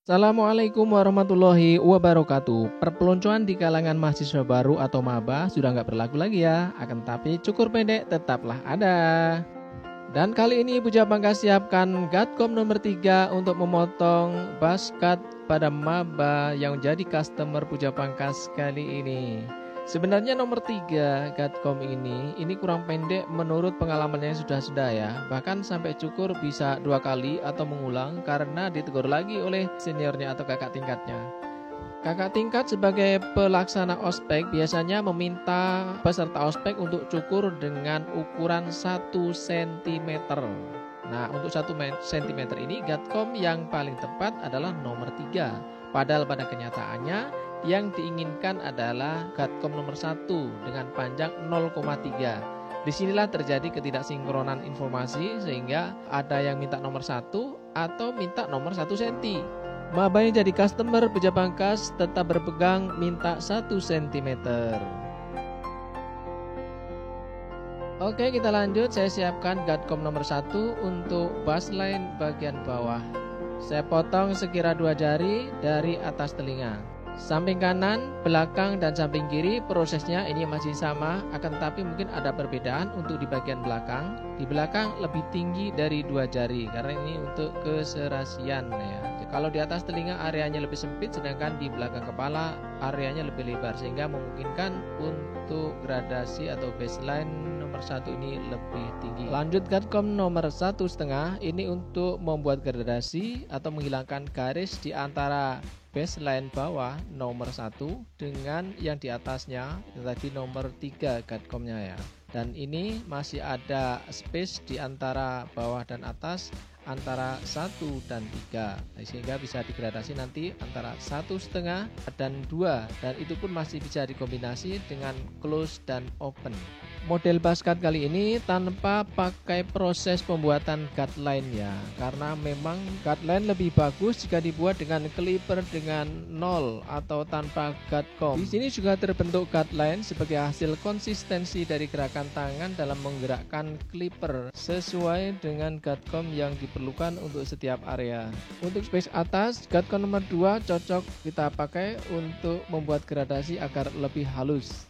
Assalamualaikum warahmatullahi wabarakatuh. Perpeloncoan di kalangan mahasiswa baru atau maba sudah nggak berlaku lagi ya. Akan tetapi cukur pendek tetaplah ada. Dan kali ini Puja Bangka siapkan Gatkom nomor 3 untuk memotong basket pada maba yang menjadi customer Puja Pangkas kali ini. Sebenarnya nomor 3 Gatkom ini kurang pendek menurut pengalamannya sudah ya. Bahkan sampai cukur bisa 2 kali atau mengulang karena ditegur lagi oleh seniornya atau kakak tingkatnya. Kakak tingkat sebagai pelaksana ospek biasanya meminta peserta ospek untuk cukur dengan ukuran 1 cm. Nah, untuk 1 cm ini Gatkom yang paling tepat adalah nomor 3. Padahal pada kenyataannya yang diinginkan adalah Gatkom nomor 1 dengan panjang 0,3. Disinilah terjadi ketidaksinkronan informasi sehingga ada yang minta nomor 1 atau minta nomor 1 cm. Maba yang jadi customer Puja Pangkas tetap berpegang minta 1 cm. Oke, kita lanjut. Saya siapkan Gatkom nomor 1 untuk baseline bagian bawah. Saya potong sekira 2 jari dari atas telinga. Samping kanan, belakang, dan samping kiri prosesnya ini masih sama, akan tetapi mungkin ada perbedaan untuk di bagian belakang. Di belakang lebih tinggi dari 2 jari karena ini untuk keserasian ya. Kalau di atas telinga areanya lebih sempit, sedangkan di belakang kepala areanya lebih lebar sehingga memungkinkan untuk gradasi atau baseline nomor 1 ini lebih tinggi. Lanjut Gatkom nomor 1,5 ini untuk membuat gradasi atau menghilangkan garis di antara baseline bawah nomor 1 dengan yang di atasnya tadi nomor 3 Gatkomnya ya. Dan ini masih ada space di antara bawah dan atas antara 1 dan 3, sehingga bisa digradasi nanti antara 1,5 dan 2, dan itu pun masih bisa dikombinasi dengan close dan open. Model basket kali ini tanpa pakai proses pembuatan guideline ya, karena memang guideline lebih bagus jika dibuat dengan clipper dengan 0 atau tanpa Gatkom. Di sini juga terbentuk guideline sebagai hasil konsistensi dari gerakan tangan dalam menggerakkan clipper sesuai dengan Gatkom yang diperlukan untuk setiap area. Untuk space atas, Gatkom nomor 2 cocok kita pakai untuk membuat gradasi agar lebih halus.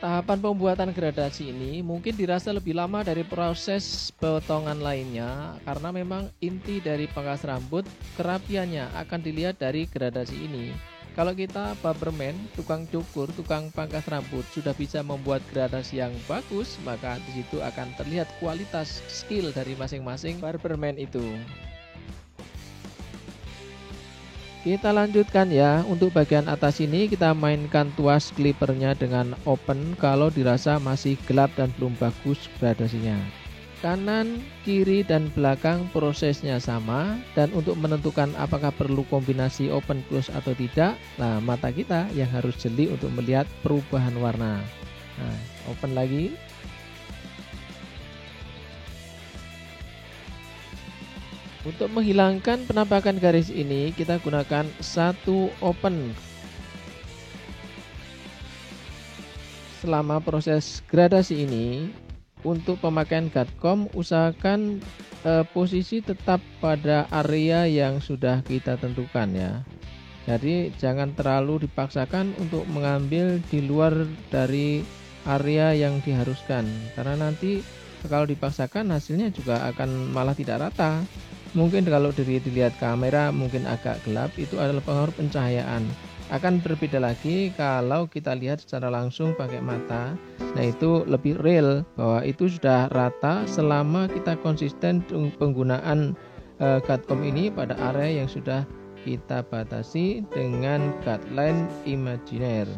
Tahapan pembuatan gradasi ini mungkin dirasa lebih lama dari proses potongan lainnya karena memang inti dari pangkas rambut kerapiannya akan dilihat dari gradasi ini. Kalau kita barberman, tukang cukur, tukang pangkas rambut sudah bisa membuat gradasi yang bagus, maka di situ akan terlihat kualitas skill dari masing-masing barberman itu. Kita lanjutkan ya. Untuk bagian atas ini kita mainkan tuas clippernya dengan open kalau dirasa masih gelap dan belum bagus gradasinya. Kanan, kiri, dan belakang prosesnya sama. Dan untuk menentukan apakah perlu kombinasi open close atau tidak, nah mata kita yang harus jeli untuk melihat perubahan warna. Nah, open lagi. Untuk menghilangkan penampakan garis ini kita gunakan 1 open. Selama proses gradasi ini untuk pemakaian Gatkom usahakan posisi tetap pada area yang sudah kita tentukan ya. Jadi jangan terlalu dipaksakan untuk mengambil di luar dari area yang diharuskan, karena nanti kalau dipaksakan hasilnya juga akan malah tidak rata. Mungkin kalau dilihat kamera mungkin agak gelap, itu adalah pengaruh pencahayaan. Akan berbeda lagi kalau kita lihat secara langsung pakai mata. Nah itu lebih real bahwa itu sudah rata selama kita konsisten penggunaan Gatkom ini pada area yang sudah kita batasi dengan guideline imajiner.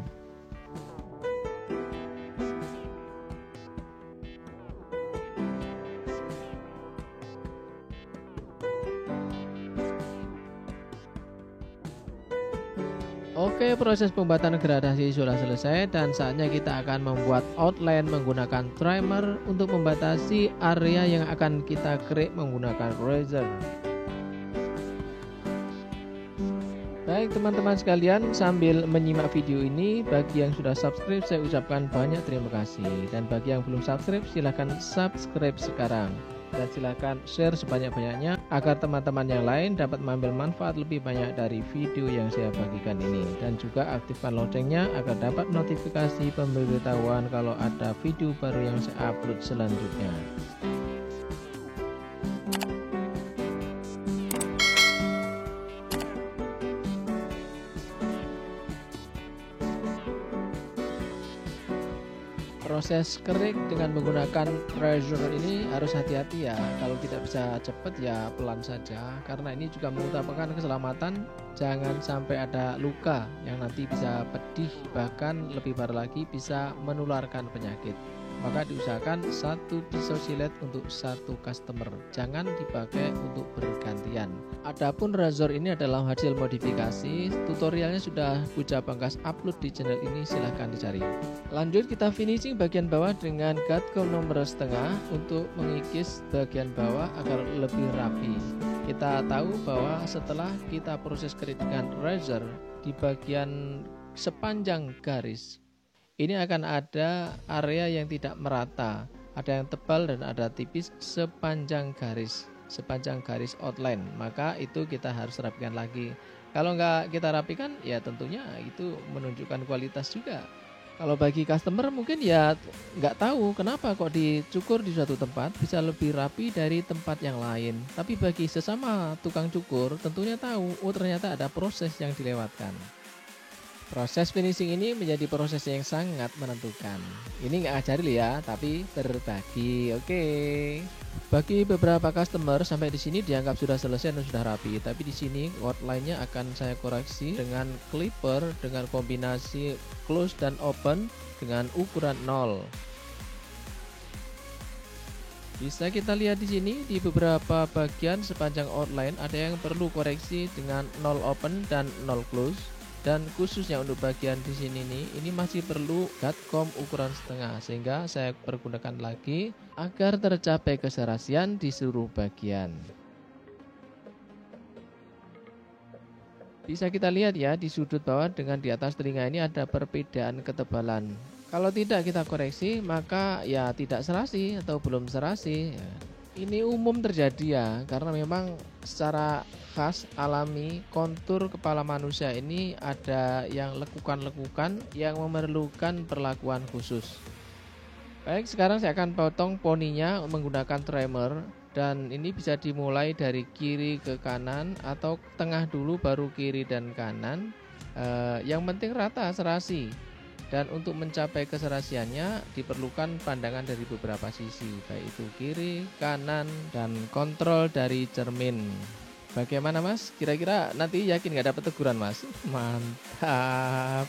Oke, proses pembuatan gradasi sudah selesai dan saatnya kita akan membuat outline menggunakan trimmer untuk membatasi area yang akan kita kerik menggunakan razor. Baik teman-teman sekalian, sambil menyimak video ini, bagi yang sudah subscribe saya ucapkan banyak terima kasih, dan bagi yang belum subscribe silahkan subscribe sekarang. dan silahkan share sebanyak-banyaknya agar teman-teman yang lain dapat mengambil manfaat lebih banyak dari video yang saya bagikan ini. Dan juga aktifkan loncengnya agar dapat notifikasi pemberitahuan kalau ada video baru yang saya upload selanjutnya. Proses kerik dengan menggunakan razor ini harus hati-hati ya. Kalau tidak bisa cepat ya pelan saja, karena ini juga mengutamakan keselamatan. Jangan sampai ada luka yang nanti bisa pedih, bahkan lebih parah lagi bisa menularkan penyakit. Maka diusahakan satu pisau silet untuk satu customer, jangan dipakai untuk bergantian. Adapun razor ini adalah hasil modifikasi, tutorialnya sudah Puja Pangkas upload di channel ini, silahkan dicari. Lanjut kita finishing bagian bawah dengan Gatcom nomor setengah untuk mengikis bagian bawah agar lebih rapi. Kita tahu bahwa setelah kita proses kerik dengan razor, di bagian sepanjang garis ini akan ada area yang tidak merata, ada yang tebal dan ada tipis sepanjang garis outline. Maka itu kita harus rapikan lagi. Kalau nggak kita rapikan ya tentunya itu menunjukkan kualitas juga. Kalau bagi customer mungkin ya nggak tahu kenapa kok dicukur di suatu tempat bisa lebih rapi dari tempat yang lain. Tapi bagi sesama tukang cukur tentunya tahu, oh ternyata ada proses yang dilewatkan. Proses finishing ini menjadi proses yang sangat menentukan. Ini nggak ajarin ya, tapi berbagi. Oke. Bagi beberapa customer sampai di sini dianggap sudah selesai dan sudah rapi. Tapi di sini outline-nya akan saya koreksi dengan clipper dengan kombinasi close dan open dengan ukuran 0. Bisa kita lihat di sini di beberapa bagian sepanjang outline ada yang perlu koreksi dengan 0 open dan 0 close. Dan khususnya untuk bagian di sini nih, ini masih perlu Gatcom ukuran setengah, sehingga saya pergunakan lagi agar tercapai keserasian di seluruh bagian. Bisa kita lihat ya di sudut bawah dengan di atas telinga ini ada perbedaan ketebalan. Kalau tidak kita koreksi maka ya tidak serasi atau belum serasi. Ini umum terjadi ya, karena memang secara khas alami kontur kepala manusia ini ada yang lekukan-lekukan yang memerlukan perlakuan khusus. Baik, sekarang saya akan potong poninya menggunakan trimmer, dan ini bisa dimulai dari kiri ke kanan atau tengah dulu baru kiri dan kanan. Yang penting rata serasi. Dan untuk mencapai keserasiannya diperlukan pandangan dari beberapa sisi, baik itu kiri, kanan, dan kontrol dari cermin. Bagaimana mas? Kira-kira nanti yakin nggak dapat teguran mas? Mantap.